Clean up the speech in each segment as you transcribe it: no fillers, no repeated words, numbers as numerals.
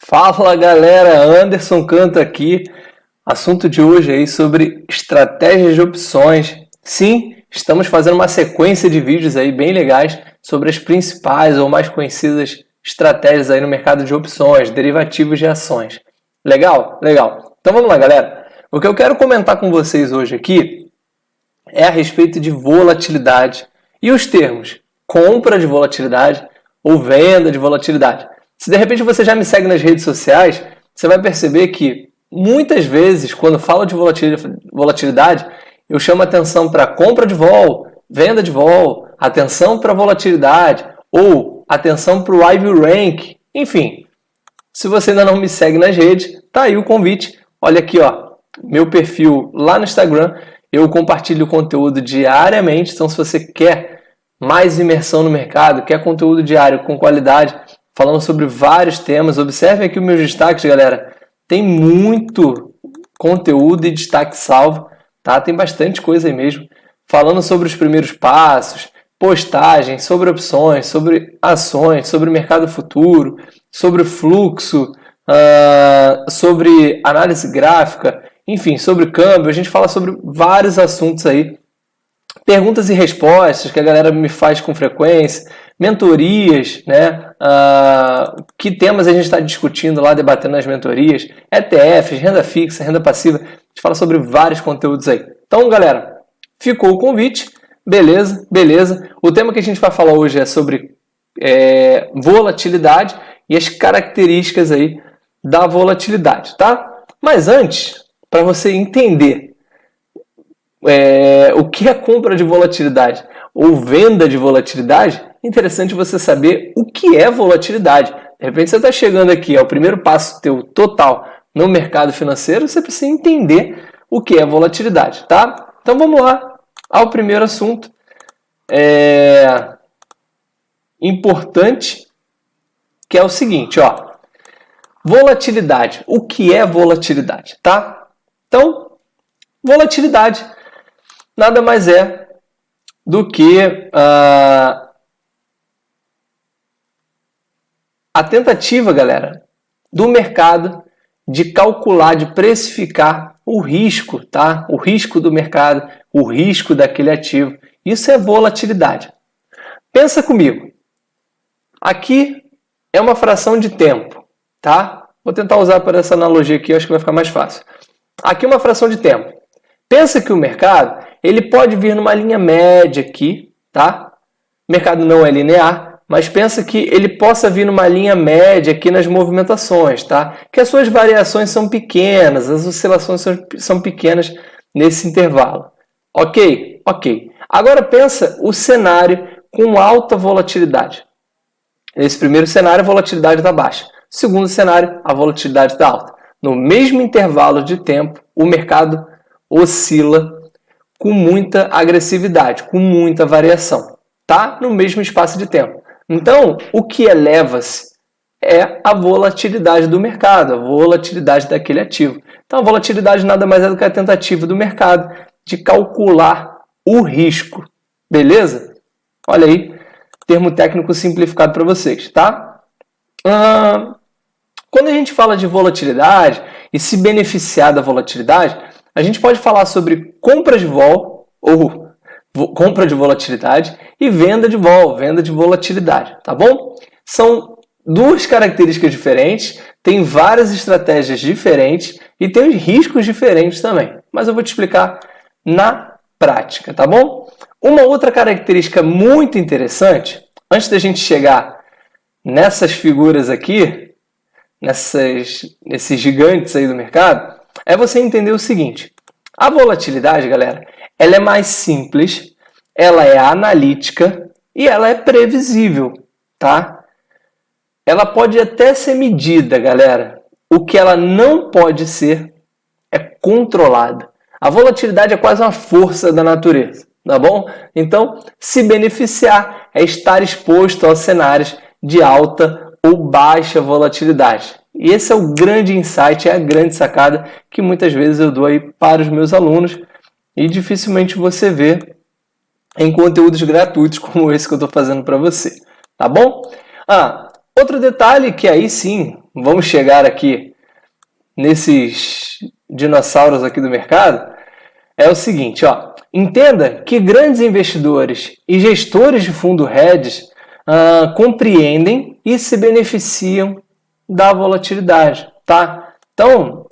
Fala galera, Anderson Canto aqui. Assunto de hoje aí sobre estratégias de opções. Sim, estamos fazendo uma sequência de vídeos aí bem legais sobre as principais ou mais conhecidas estratégias aí no mercado de opções, derivativos de ações. Legal? Legal. Então vamos lá, galera. O que eu quero comentar com vocês hoje aqui é a respeito de volatilidade e os termos compra de volatilidade ou venda de volatilidade. Se de repente você já me segue nas redes sociais, você vai perceber que muitas vezes, quando falo de volatilidade, eu chamo atenção para compra de vol, venda de vol, atenção para volatilidade ou atenção para o IV Rank. Enfim, se você ainda não me segue nas redes, tá aí o convite. Olha aqui, ó, meu perfil lá no Instagram. Eu compartilho conteúdo diariamente, então se você quer mais imersão no mercado, quer conteúdo diário com qualidade, falando sobre vários temas, observem aqui os meus destaques, galera. Tem muito conteúdo e destaque salvo, tá? Tem bastante coisa aí mesmo. Falando sobre os primeiros passos, postagens, sobre opções, sobre ações, sobre mercado futuro, sobre fluxo, sobre análise gráfica, enfim, sobre câmbio. A gente fala sobre vários assuntos aí. Perguntas e respostas que a galera me faz com frequência, mentorias, né? Que temas a gente está discutindo lá, debatendo nas mentorias, ETFs, renda fixa, renda passiva. A gente fala sobre vários conteúdos aí. Então, galera, ficou o convite. Beleza, beleza. O tema que a gente vai falar hoje é sobre volatilidade e as características aí da volatilidade, tá? Mas antes, para você entender o que é compra de volatilidade ou venda de volatilidade, é interessante você saber o que é volatilidade. De repente você está chegando aqui, é o primeiro passo teu total no mercado financeiro, você precisa entender o que é volatilidade, tá? Então vamos lá ao primeiro assunto. Importante, que é o seguinte, ó. Volatilidade. O que é volatilidade, tá? Então, volatilidade nada mais é do que a tentativa, galera, do mercado de calcular, de precificar o risco, tá? O risco do mercado, o risco daquele ativo. Isso é volatilidade. Pensa comigo. Aqui é uma fração de tempo, tá? Vou tentar usar por essa analogia aqui, acho que vai ficar mais fácil. Aqui é uma fração de tempo. Pensa que o mercado, ele pode vir numa linha média aqui, tá? O mercado não é linear, mas pensa que ele possa vir numa linha média aqui nas movimentações, tá? Que as suas variações são pequenas, as oscilações são pequenas nesse intervalo. Ok? Ok. Agora pensa o cenário com alta volatilidade. Nesse primeiro cenário, a volatilidade está baixa. Segundo cenário, a volatilidade está alta. No mesmo intervalo de tempo, o mercado oscila com muita agressividade, com muita variação, tá? No mesmo espaço de tempo. Então, o que eleva-se é a volatilidade do mercado, a volatilidade daquele ativo. Então, a volatilidade nada mais é do que a tentativa do mercado de calcular o risco, beleza? Olha aí, termo técnico simplificado para vocês, tá? Quando a gente fala de volatilidade e se beneficiar da volatilidade, a gente pode falar sobre compra de vol, ou compra de volatilidade, e venda de vol, venda de volatilidade, tá bom? São duas características diferentes, tem várias estratégias diferentes e tem os riscos diferentes também. Mas eu vou te explicar na prática, tá bom? Uma outra característica muito interessante, antes da gente chegar nessas figuras aqui, nesses gigantes aí do mercado, é você entender o seguinte. A volatilidade, galera, ela é mais simples, ela é analítica e ela é previsível, tá? Ela pode até ser medida, galera. O que ela não pode ser é controlada. A volatilidade é quase uma força da natureza, tá bom? Então, se beneficiar é estar exposto aos cenários de alta ou baixa volatilidade. E esse é o grande insight, é a grande sacada que muitas vezes eu dou aí para os meus alunos e dificilmente você vê em conteúdos gratuitos como esse que eu estou fazendo para você, tá bom? Outro detalhe que aí sim vamos chegar aqui nesses dinossauros aqui do mercado, é o seguinte, ó. Entenda que grandes investidores e gestores de fundo hedge compreendem e se beneficiam da volatilidade, tá? Então,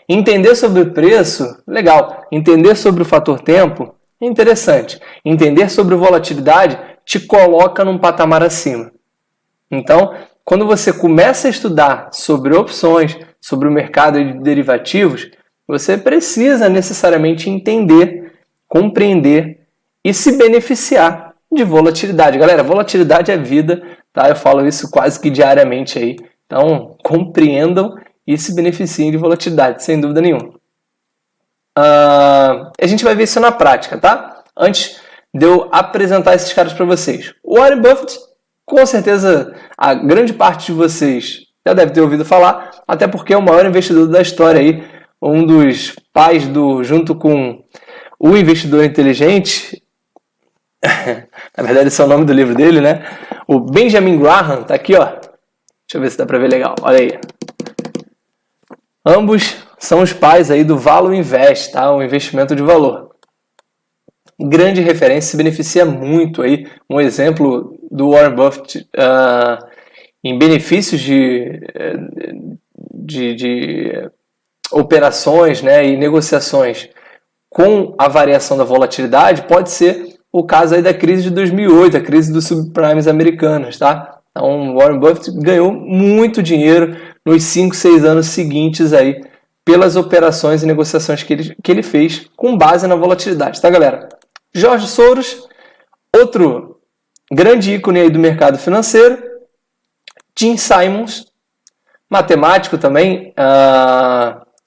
entender sobre o preço, legal. Entender sobre o fator tempo, interessante. Entender sobre volatilidade te coloca num patamar acima. Então, quando você começa a estudar sobre opções, sobre o mercado de derivativos, você precisa necessariamente entender, compreender e se beneficiar de volatilidade. Galera, volatilidade é vida, tá? Eu falo isso quase que diariamente aí. Então, compreendam e se beneficiem de volatilidade, sem dúvida nenhuma. A gente vai ver isso na prática, tá? Antes de eu apresentar esses caras para vocês. O Warren Buffett, com certeza, a grande parte de vocês já deve ter ouvido falar, até porque é o maior investidor da história aí, um dos pais junto com o Investidor Inteligente, na verdade esse é o nome do livro dele, né? O Benjamin Graham, tá aqui, ó. Deixa eu ver se dá para ver legal, olha aí. Ambos são os pais aí do Value Invest, tá? O investimento de valor. Grande referência, se beneficia muito aí. Um exemplo do Warren Buffett em benefícios de operações, né, e negociações com a variação da volatilidade pode ser o caso aí da crise de 2008, a crise dos subprimes americanos, tá? Então, Warren Buffett ganhou muito dinheiro nos 5, 6 anos seguintes aí pelas operações e negociações que ele fez com base na volatilidade, tá, galera? George Soros, outro grande ícone aí do mercado financeiro. Jim Simons, matemático também,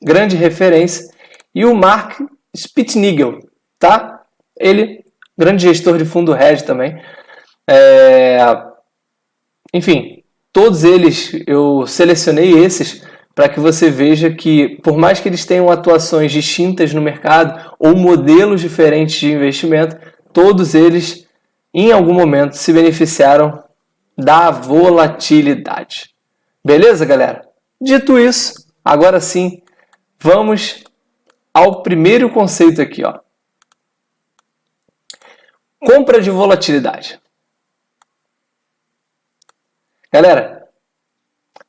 grande referência. E o Mark Spitznagel, tá? Ele, grande gestor de fundo hedge também. Enfim, todos eles, eu selecionei esses para que você veja que, por mais que eles tenham atuações distintas no mercado ou modelos diferentes de investimento, todos eles, em algum momento, se beneficiaram da volatilidade. Beleza, galera? Dito isso, agora sim, vamos ao primeiro conceito aqui, ó. Compra de volatilidade. Galera,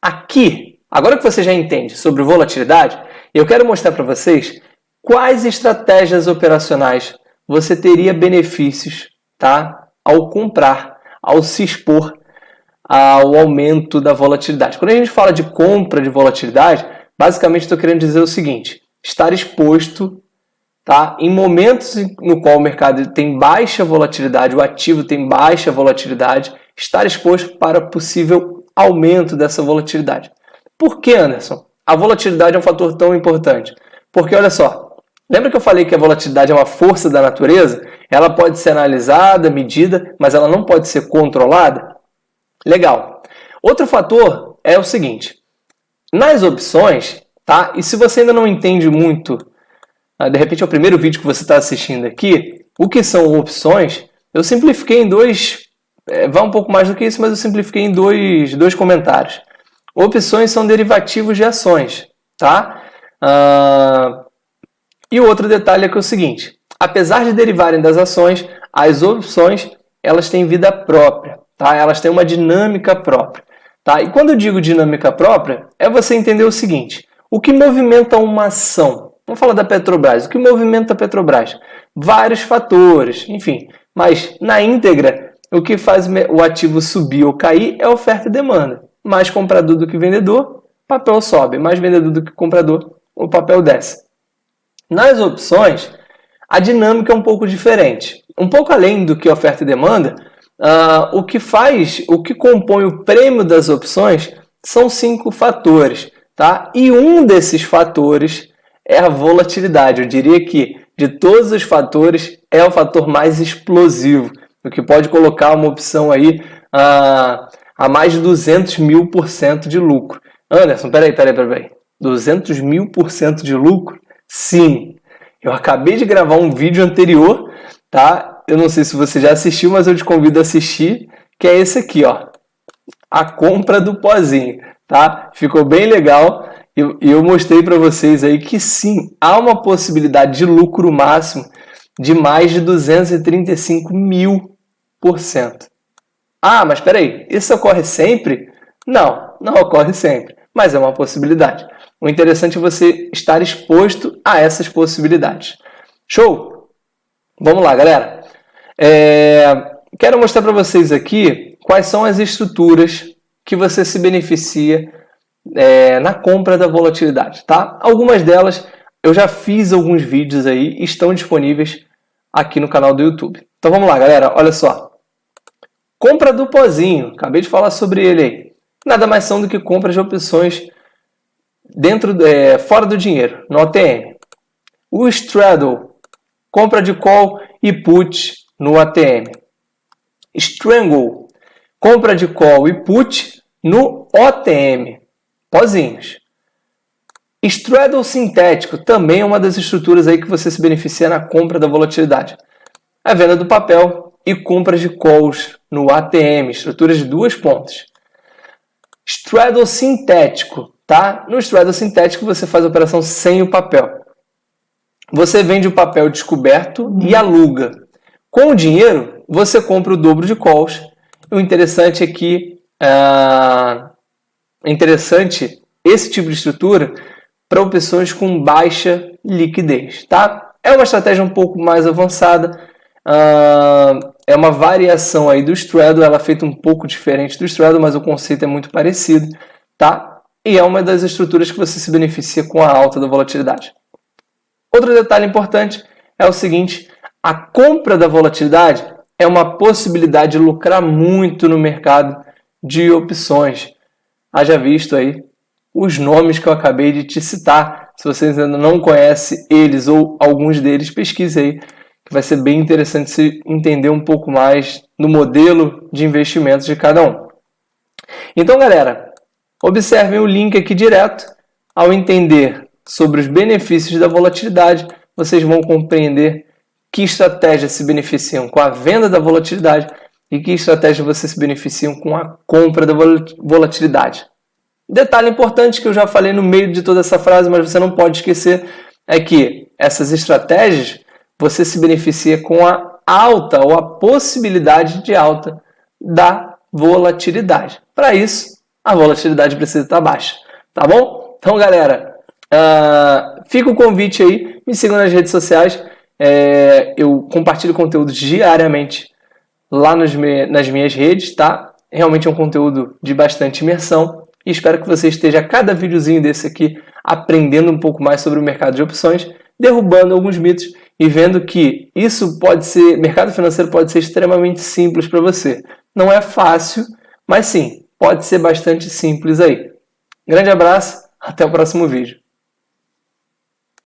aqui, agora que você já entende sobre volatilidade, eu quero mostrar para vocês quais estratégias operacionais você teria benefícios, tá? Ao comprar, ao se expor ao aumento da volatilidade. Quando a gente fala de compra de volatilidade, basicamente estou querendo dizer o seguinte: estar exposto, tá, em momentos no qual o mercado tem baixa volatilidade, o ativo tem baixa volatilidade, estar exposto para possível aumento dessa volatilidade. Por que, Anderson? A volatilidade é um fator tão importante. Porque, olha só, lembra que eu falei que a volatilidade é uma força da natureza? Ela pode ser analisada, medida, mas ela não pode ser controlada? Legal. Outro fator é o seguinte: nas opções, tá? E se você ainda não entende muito, de repente é o primeiro vídeo que você está assistindo aqui, o que são opções, eu simplifiquei em dois, vai um pouco mais do que isso, mas eu simplifiquei em dois comentários. Opções são derivativos de ações, tá? E o outro detalhe é que é o seguinte: apesar de derivarem das ações, as opções elas têm vida própria, tá? Elas têm uma dinâmica própria, tá? E quando eu digo dinâmica própria, é você entender o seguinte: o que movimenta uma ação? Vamos falar da Petrobras. O que movimenta a Petrobras? Vários fatores, enfim. Mas na íntegra, o que faz o ativo subir ou cair é oferta e demanda. Mais comprador do que vendedor, papel sobe. Mais vendedor do que comprador, o papel desce. Nas opções, a dinâmica é um pouco diferente. Um pouco além do que oferta e demanda, o que compõe o prêmio das opções são 5 fatores, tá? E um desses fatores é a volatilidade. Eu diria que, de todos os fatores, é o fator mais explosivo, o que pode colocar uma opção aí a mais de 200.000% de lucro. Anderson, peraí. 200.000% de lucro? Sim. Eu acabei de gravar um vídeo anterior, tá? Eu não sei se você já assistiu, mas eu te convido a assistir, que é esse aqui, ó. A compra do pozinho, tá? Ficou bem legal e eu mostrei para vocês aí que sim, há uma possibilidade de lucro máximo de mais de 235.000%. Ah, mas espera aí, isso ocorre sempre? Não, não ocorre sempre, mas é uma possibilidade. O interessante é você estar exposto a essas possibilidades. Show? Vamos lá, galera. Quero mostrar para vocês aqui quais são as estruturas que você se beneficia na compra da volatilidade, tá? Algumas delas eu já fiz alguns vídeos aí, estão disponíveis aqui no canal do YouTube. Então vamos lá, galera, olha só. Compra do pozinho, acabei de falar sobre ele aí. Nada mais são do que compras de opções fora do dinheiro, no OTM. O straddle, compra de call e put no ATM. Strangle, compra de call e put no OTM, pozinhos. Straddle sintético também é uma das estruturas aí que você se beneficia na compra da volatilidade. A venda do papel e compras de calls no ATM, estruturas de duas pontas. Straddle sintético, tá? No straddle sintético você faz a operação sem o papel. Você vende o papel descoberto e aluga. Com o dinheiro, você compra o dobro de calls. O interessante é que esse tipo de estrutura para opções com baixa liquidez, tá? É uma estratégia um pouco mais avançada. É uma variação aí do straddle, ela é feita um pouco diferente do straddle, mas o conceito é muito parecido, tá? E é uma das estruturas que você se beneficia com a alta da volatilidade. Outro detalhe importante é o seguinte: a compra da volatilidade é uma possibilidade de lucrar muito no mercado de opções. Haja visto aí os nomes que eu acabei de te citar. Se vocês ainda não conhecem eles ou alguns deles, pesquise aí, que vai ser bem interessante se entender um pouco mais do modelo de investimentos de cada um. Então, galera, observem o link aqui direto. Ao entender sobre os benefícios da volatilidade, vocês vão compreender que estratégias se beneficiam com a venda da volatilidade e que estratégias vocês se beneficiam com a compra da volatilidade. Detalhe importante que eu já falei no meio de toda essa frase, mas você não pode esquecer, é que essas estratégias você se beneficia com a alta ou a possibilidade de alta da volatilidade. Para isso, a volatilidade precisa estar baixa, tá bom? Então, galera, fica o convite aí, me sigam nas redes sociais, eu compartilho conteúdo diariamente lá nas minhas redes, tá? Realmente é um conteúdo de bastante imersão e espero que você esteja a cada videozinho desse aqui aprendendo um pouco mais sobre o mercado de opções, derrubando alguns mitos e vendo que mercado financeiro pode ser extremamente simples para você. Não é fácil, mas sim, pode ser bastante simples aí. Grande abraço, até o próximo vídeo.